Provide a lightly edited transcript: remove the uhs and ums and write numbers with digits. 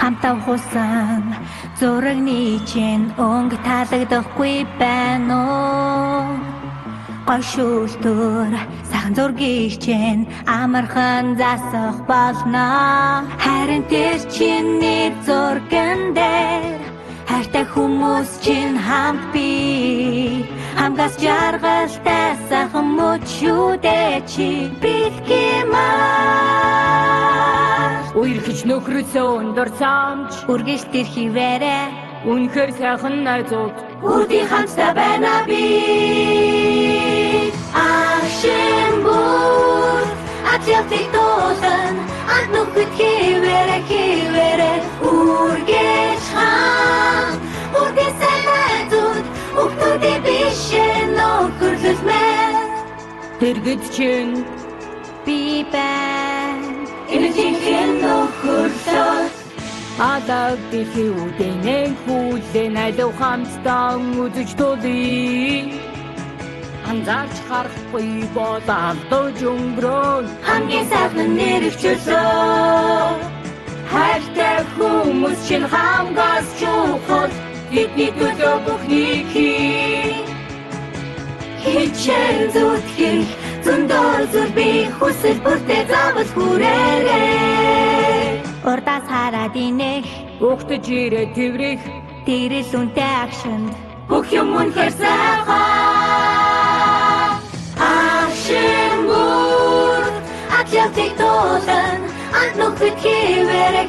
хамтаа хусан зурагны чинь өнгө таалагдахгүй байна уу гой шүүлтүр сайхан зургийг чинь амархан засах болно харин тэр чиний зурган дээр хайртай хүмүүс чинь хамт бий хамгаас жаргалтай сайхан мөчүүдээ чи бэлгэмээр Үерхэж нөхрөөсөө өндөр самж үргэлж тэр хിവэрэ үнэхээр сайхан найзууд үрдий хамтдаа байна би Ашимбур Атяфик тулан Атнухт хിവэрэ үргэлж хам үрдий сайн найзууд Өгтөдөө бишэн нөхөрлөлмээр Тэргэд чинь би байна Энэжихэн нөхөрлөл Адаг дэлхий үдэнэн хүлэн алив хамтдаа үзэж тулъя Анзаарч харахгүй бол алдаж өнгөрөөн хамгийн сайхан нэрвчлөө Хайртай хүмүүс чинь хамгаас чухал Бидний төлөө бүхнийг хий хичээл зүтгэх зөндөө зүр би хүсэл бүртээ заавал хүрээрээ урдаас хараад инех Угтаж ирээ тэврэх тэрэл үнтэй акшнд бүх юм үнэхээр сайхан Ашимбур Атляфик тулан Атнухт хിവэрэ